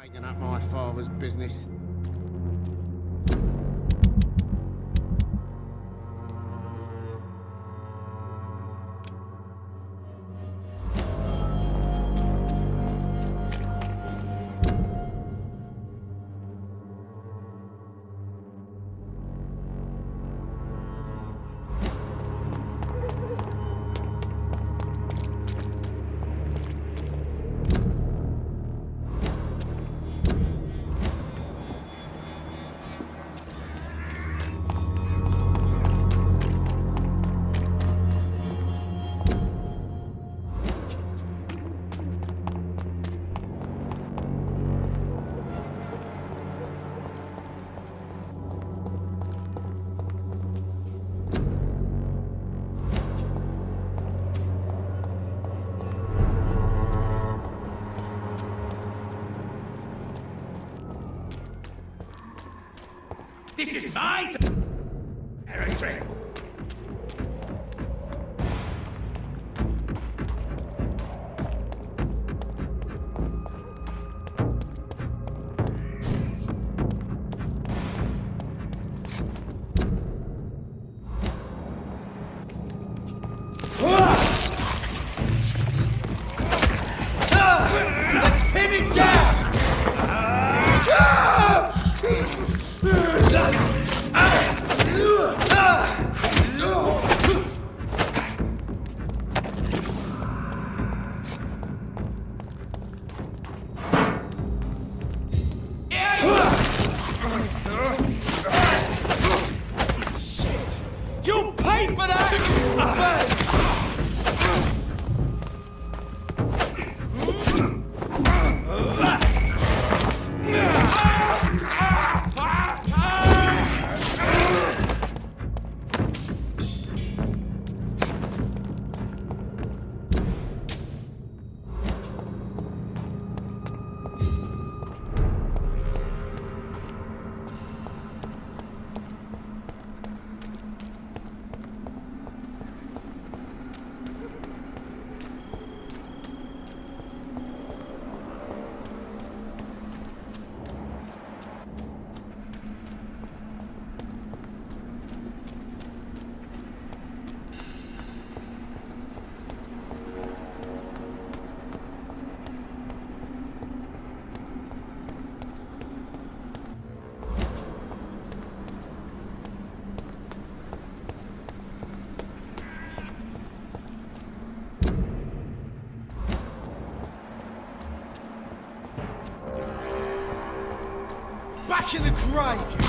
Taking up my father's business. This is my territory. Let's pin it down! You pay for that! Back in the grave, you...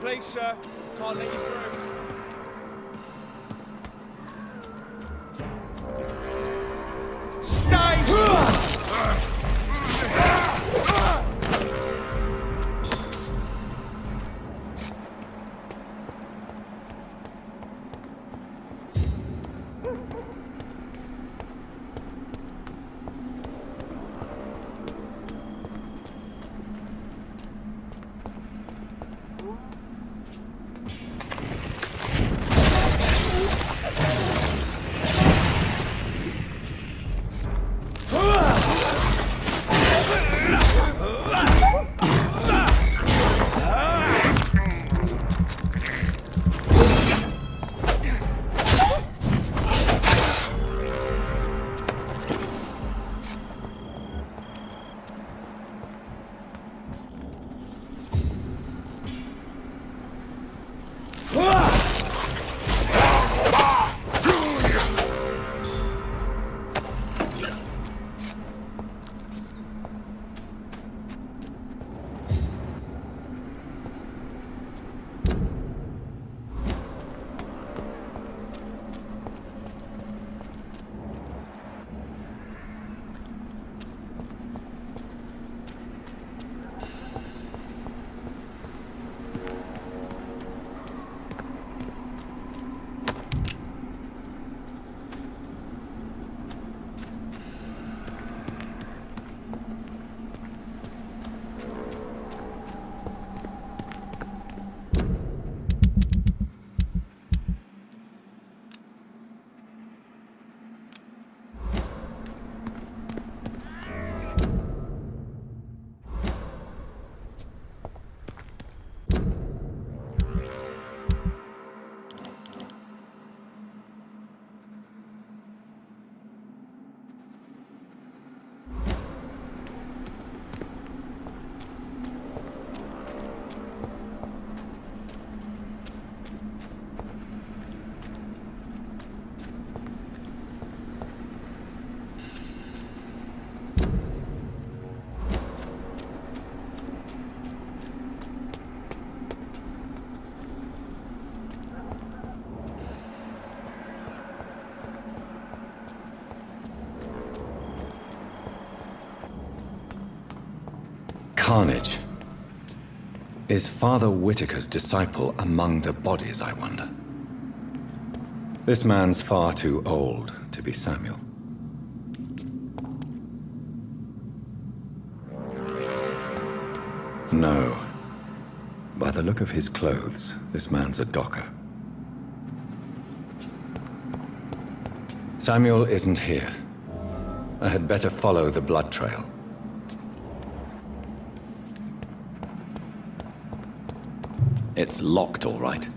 Please, sir. Can't let you through. Stay! carnage. Is Father Whitaker's disciple among the bodies, I wonder? This man's far too old to be Samuel. No. By the look of his clothes, this man's a docker. Samuel isn't here. I had better follow the blood trail. It's locked, all right.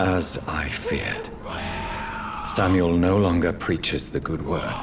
As I feared, Samuel no longer preaches the good word.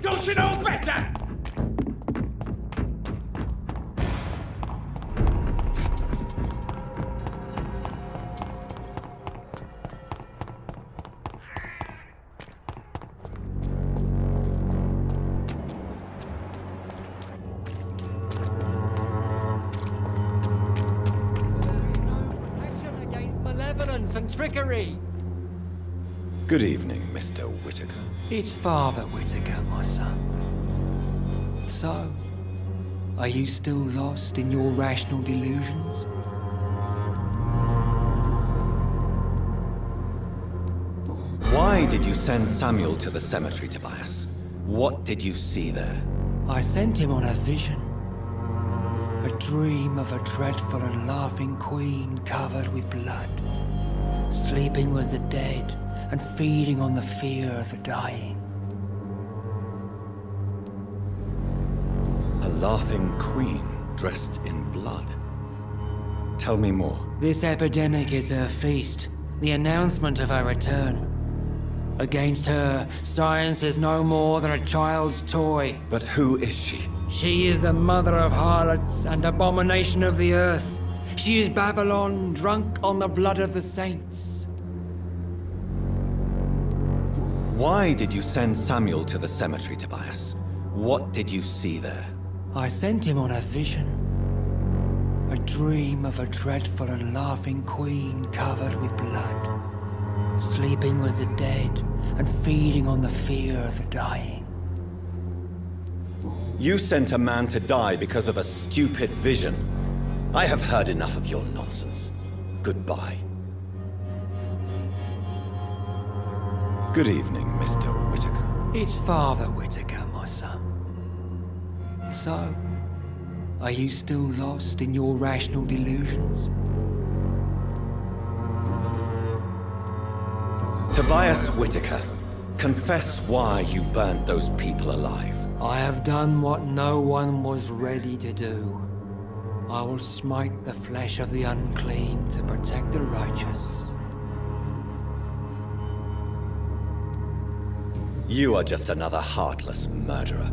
Don't you know better? Action against malevolence and trickery. Good evening, Mr. Whitaker. It's Father Whitaker, my son. So, are you still lost in your rational delusions? Why did you send Samuel to the cemetery, Tobias? What did you see there? I sent him on a vision. A dream of a dreadful and laughing queen covered with blood, sleeping with the dead and feeding on the fear of the dying. A laughing queen dressed in blood. Tell me more. This epidemic is her feast, the announcement of her return. Against her, science is no more than a child's toy. But who is she? She is the mother of harlots and abomination of the earth. She is Babylon, drunk on the blood of the saints. Why did you send Samuel to the cemetery, Tobias? What did you see there? I sent him on a vision. A dream of a dreadful and laughing queen covered with blood, sleeping with the dead and feeding on the fear of the dying. You sent a man to die because of a stupid vision. I have heard enough of your nonsense. Goodbye. Good evening, Mr. Whitaker. It's Father Whitaker, my son. So, are you still lost in your rational delusions? Tobias Whitaker, confess why you burnt those people alive. I have done what no one was ready to do. I will smite the flesh of the unclean to protect the righteous. You are just another heartless murderer,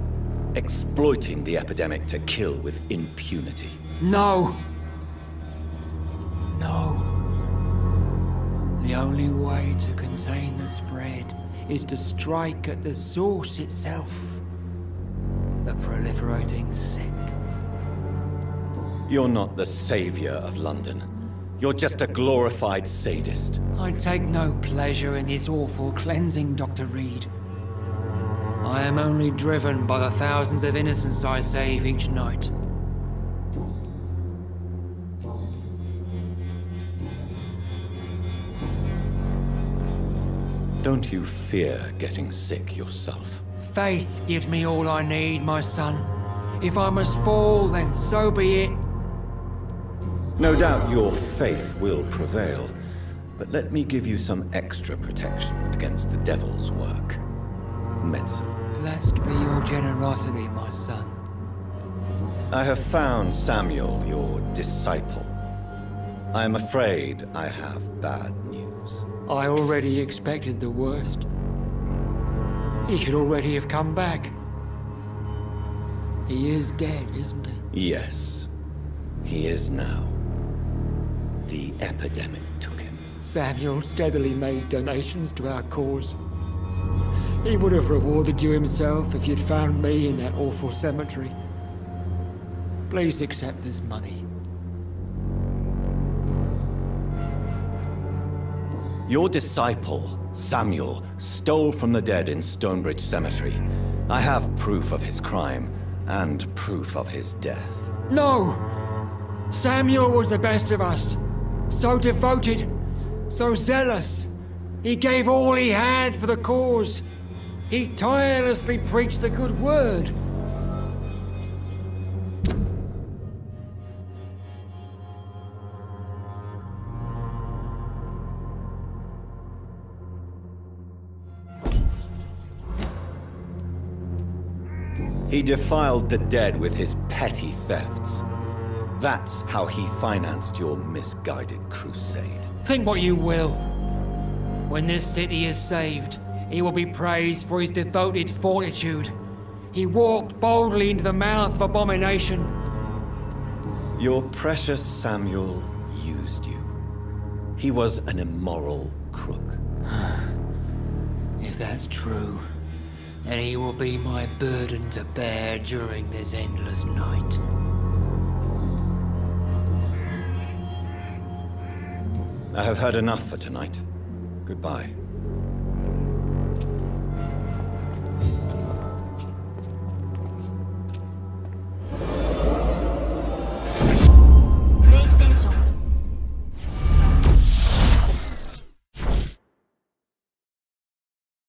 exploiting the epidemic to kill with impunity. No! No. The only way to contain the spread is to strike at the source itself. The proliferating sick. You're not the savior of London. You're just a glorified sadist. I take no pleasure in this awful cleansing, Dr. Reed. I am only driven by the thousands of innocents I save each night. Don't you fear getting sick yourself? Faith gives me all I need, my son. If I must fall, then so be it. No doubt your faith will prevail, but let me give you some extra protection against the devil's work. Medicine. Blessed be your generosity, my son. I have found Samuel, your disciple. I am afraid I have bad news. I already expected the worst. He should already have come back. He is dead, isn't he? Yes, he is now. The epidemic took him. Samuel steadily made donations to our cause. He would have rewarded you himself if you'd found me in that awful cemetery. Please accept this money. Your disciple, Samuel, stole from the dead in Stonebridge Cemetery. I have proof of his crime and proof of his death. No! Samuel was the best of us. So devoted, so zealous. He gave all he had for the cause. He tirelessly preached the good word. He defiled the dead with his petty thefts. That's how he financed your misguided crusade. Think what you will. When this city is saved, he will be praised for his devoted fortitude. He walked boldly into the mouth of abomination. Your precious Samuel used you. He was an immoral crook. If that's true, then he will be my burden to bear during this endless night. I have heard enough for tonight. Goodbye.